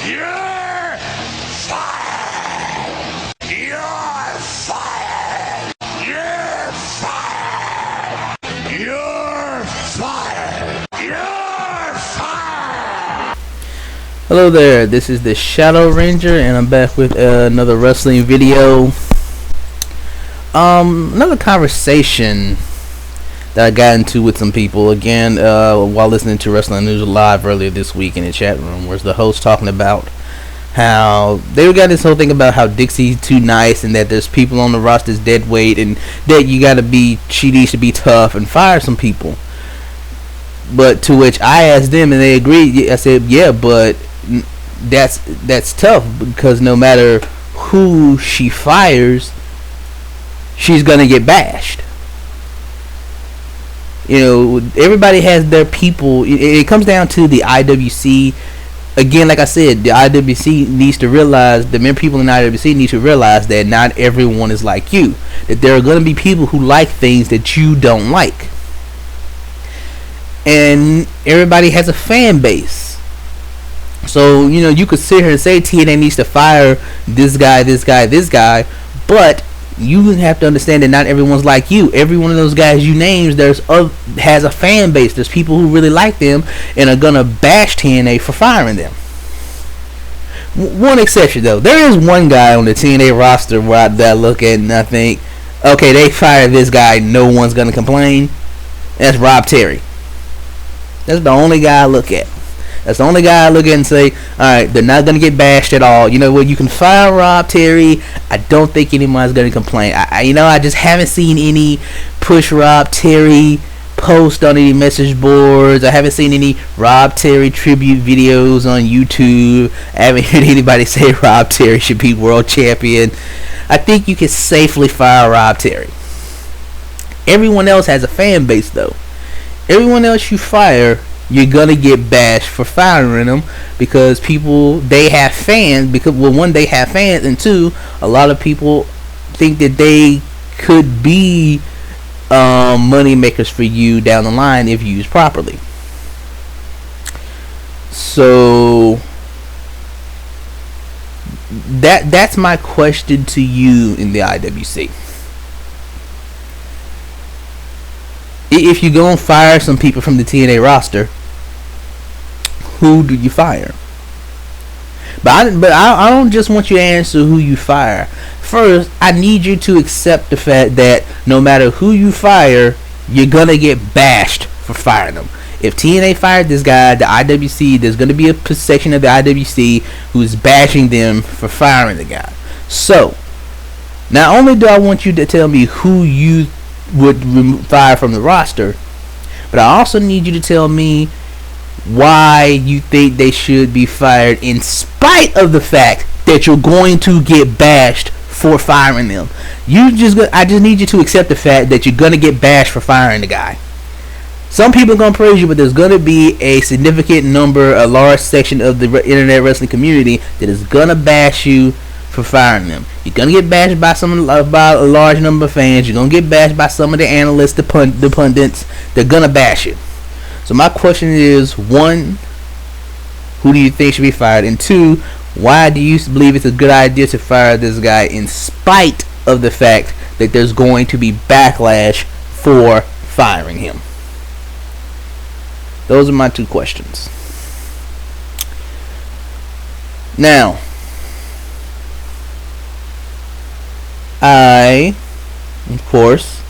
You're fired! You're fired! You're fired! You're fired! You're fired! Hello there, this is the Shadow Ranger, and I'm back with another wrestling video. Another conversation that I got into with some people again while listening to Wrestling News Live earlier this week in the chat room, where's the host talking about how they got this whole thing about how Dixie's too nice and that there's people on the roster's dead weight and that she needs to be tough and fire some people. But to which I asked them and they agreed. I said, yeah, but that's tough because no matter who she fires, she's gonna get bashed. You know, everybody has their people. It comes down to the IWC. Again, like I said, the IWC needs to realize, the men people in the IWC need to realize that not everyone is like you. That there are going to be people who like things that you don't like. And everybody has a fan base. So, you know, you could sit here and say TNA needs to fire this guy, but you have to understand that not everyone's like you. Every one of those guys you named has a fan base. There's people who really like them and are gonna bash TNA for firing them. One exception though, there is one guy on the TNA roster where I look at and I think, okay, they fired this guy, no one's gonna complain. That's Rob Terry. That's the only guy I look at. That's the only guy I look at and say, alright, they're not going to get bashed at all. You know what, you can fire Rob Terry. I don't think anyone's going to complain. I just haven't seen any push Rob Terry post on any message boards. I haven't seen any Rob Terry tribute videos on YouTube. I haven't heard anybody say Rob Terry should be world champion. I think you can safely fire Rob Terry. Everyone else has a fan base though. Everyone else you fire, you're gonna get bashed for firing them because they have fans. Because, well, one, they have fans, and two, a lot of people think that they could be money makers for you down the line if used properly. So that's my question to you in the IWC. If you go and fire some people from the TNA roster, who do you fire? But I don't just want you to answer who you fire. First, I need you to accept the fact that no matter who you fire, you're gonna get bashed for firing them. If TNA fired this guy, the IWC, there's gonna be a section of the IWC who's bashing them for firing the guy. So, not only do I want you to tell me who you would fire from the roster, but I also need you to tell me why you think they should be fired in spite of the fact that you're going to get bashed for firing them. I just need you to accept the fact that you're going to get bashed for firing the guy. Some people are going to praise you, but there's going to be a significant number, a large section of the internet wrestling community that is going to bash you for firing them. You're gonna get bashed by a large number of fans. You're gonna get bashed by some of the analysts, the pundits. They're gonna bash you. So my question is, one, who do you think should be fired? And two, why do you believe it's a good idea to fire this guy in spite of the fact that there's going to be backlash for firing him? Those are my two questions. Now, I, of course,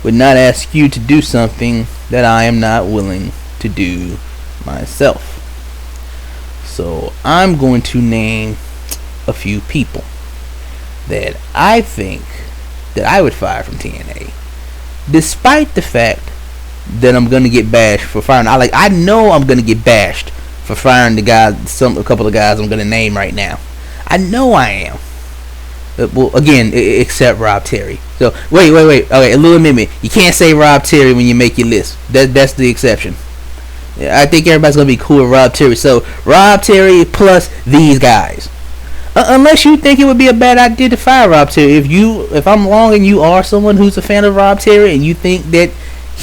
would not ask you to do something that I am not willing to do myself. So I'm going to name a few people that I think that I would fire from TNA, despite the fact that I'm going to get bashed for firing. I know I'm going to get bashed for firing a couple of guys I'm going to name right now. I know I am. Well, again, except Rob Terry. So, wait. Okay, a little amendment. You can't say Rob Terry when you make your list. That's the exception. I think everybody's going to be cool with Rob Terry. So, Rob Terry plus these guys. Unless you think it would be a bad idea to fire Rob Terry. If I'm wrong and you are someone who's a fan of Rob Terry and you think that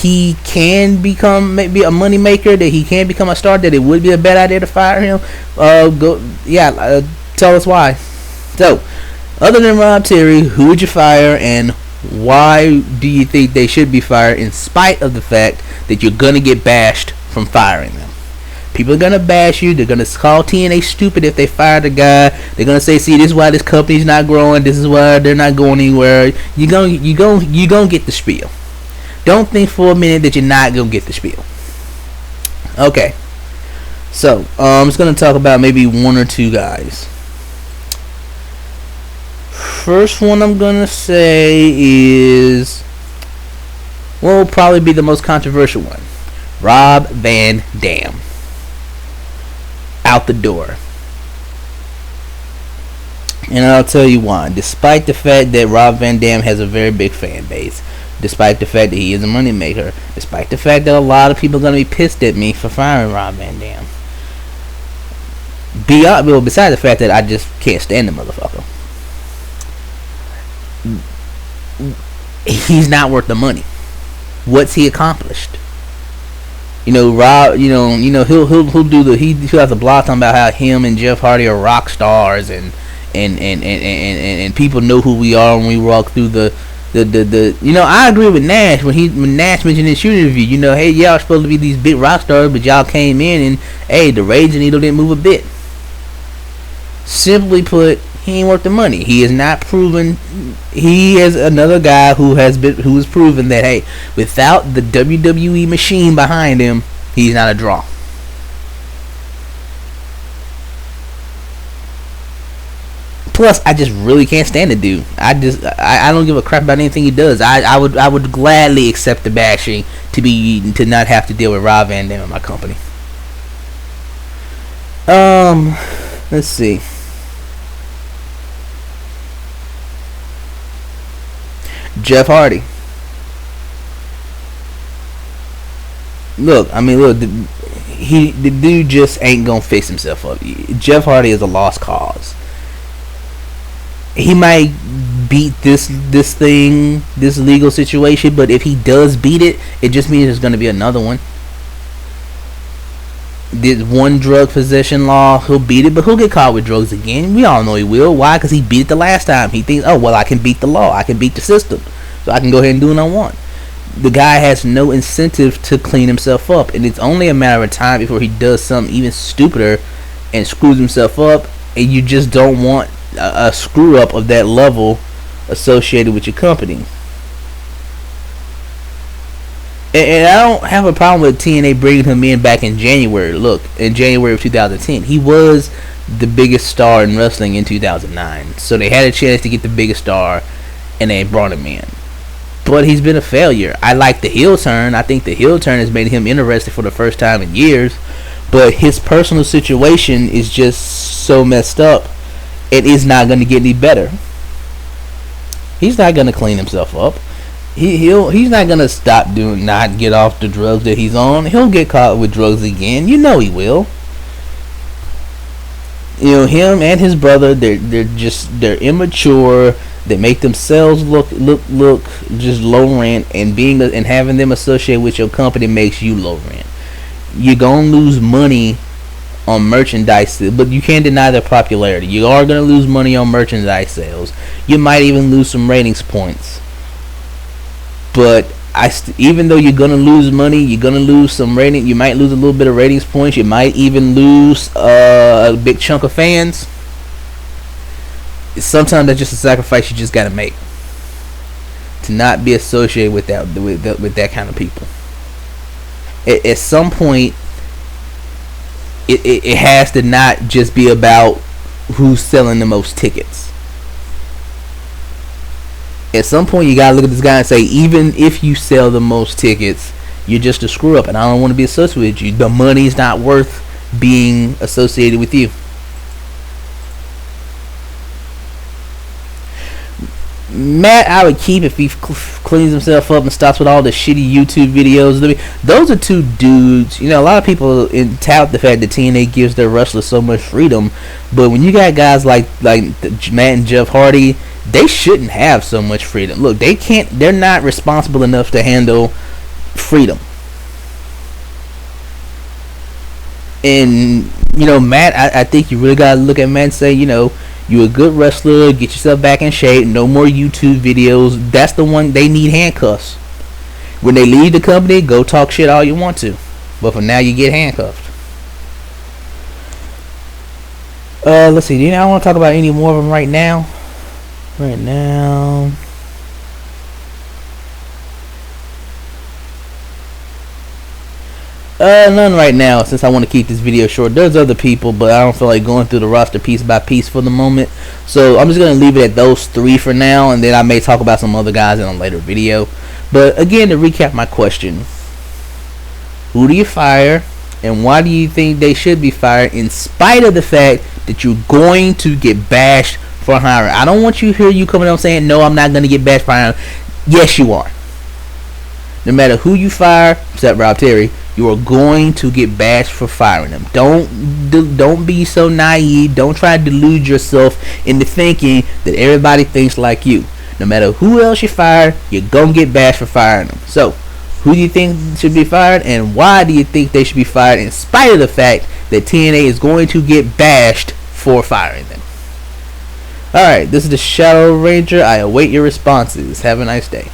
he can become maybe a money maker, that he can become a star, that it would be a bad idea to fire him, tell us why. So, other than Rob Terry, who would you fire, and why do you think they should be fired, in spite of the fact that you're gonna get bashed from firing them? People are gonna bash you. They're gonna call TNA stupid if they fire the guy. They're gonna say, "See, this is why this company's not growing. This is why they're not going anywhere." You gonna get the spiel. Don't think for a minute that you're not gonna get the spiel. Okay, so I'm just gonna talk about maybe one or two guys. First one I'm gonna say is, will probably be the most controversial one. Rob Van Dam. Out the door. And I'll tell you why. Despite the fact that Rob Van Dam has a very big fan base, despite the fact that he is a moneymaker, despite the fact that a lot of people are going to be pissed at me for firing Rob Van Dam. Besides the fact that I just can't stand the motherfucker. He's not worth the money. What's he accomplished? Rob. He'll have a blog talking about how him and Jeff Hardy are rock stars, and people know who we are when we walk through the. I agree with Nash when Nash mentioned in his shooting review. Hey, y'all are supposed to be these big rock stars, but y'all came in and hey, the raging needle didn't move a bit. Simply put, he ain't worth the money. He is not proven. He is another guy who has proven that, hey, without the WWE machine behind him, he's not a draw. Plus, I just really can't stand the dude. I don't give a crap about anything he does. I would gladly accept the bashing to not have to deal with Rob Van Dam in my company. Let's see. Jeff Hardy. Look, the dude just ain't gonna fix himself up. Jeff Hardy is a lost cause. He might beat this legal situation, but if he does beat it, it just means there's gonna be another one. Did one drug possession law, he'll beat it, but he'll get caught with drugs again. We all know he will. Why? Because he beat it the last time. He thinks, oh, well, I can beat the law. I can beat the system. So I can go ahead and do what I want. The guy has no incentive to clean himself up. And it's only a matter of time before he does something even stupider and screws himself up. And you just don't want a screw up of that level associated with your company. And I don't have a problem with TNA bringing him in back in January. Look, in January of 2010, he was the biggest star in wrestling in 2009. So they had a chance to get the biggest star, and they brought him in. But he's been a failure. I like the heel turn. I think the heel turn has made him interested for the first time in years. But his personal situation is just so messed up. It is not going to get any better. He's not going to clean himself up. He's not gonna not get off the drugs that he's on. He'll get caught with drugs again. He will. Him and his brother, they're immature. They make themselves look just low rent, and having them associated with your company makes you low rent. You're gonna lose money on merchandise, but you can't deny their popularity. You are gonna lose money on merchandise sales. You might even lose some ratings points. But even though you're gonna lose money, you're gonna lose some rating. You might lose a little bit of ratings points. You might even lose a big chunk of fans. Sometimes that's just a sacrifice you just gotta make to not be associated with that kind of people. At some point, it has to not just be about who's selling the most tickets. At some point, you gotta look at this guy and say, even if you sell the most tickets, you're just a screw up, and I don't want to be associated with you. The money's not worth being associated with you. Matt, I would keep if he cleans himself up and stops with all the shitty YouTube videos. Those are two dudes. A lot of people tout the fact that TNA gives their wrestlers so much freedom, but when you got guys like Matt and Jeff Hardy, they shouldn't have so much freedom. Look, they're not responsible enough to handle freedom. And Matt, I think you really gotta look at Matt and say, you're a good wrestler, get yourself back in shape, no more YouTube videos. That's the one. They need handcuffs. When they leave the company, go talk shit all you want to, but for now you get handcuffed. Let's see, I don't want to talk about any more of them right now. None right now, since I want to keep this video short. There's other people, but I don't feel like going through the roster piece by piece for the moment. So I'm just going to leave it at those 3 for now, and then I may talk about some other guys in a later video. But again, to recap my question, who do you fire, and why do you think they should be fired, in spite of the fact that you're going to get bashed for hiring? I don't want you to hear you coming out saying, no, I'm not going to get bashed for hiring. Yes, you are. No matter who you fire, except Rob Terry, you are going to get bashed for firing them. Don't be so naive. Don't try to delude yourself into thinking that everybody thinks like you. No matter who else you fire, you're going to get bashed for firing them. So, who do you think should be fired, and why do you think they should be fired, in spite of the fact that TNA is going to get bashed for firing them? Alright, this is the Shadow Ranger. I await your responses. Have a nice day.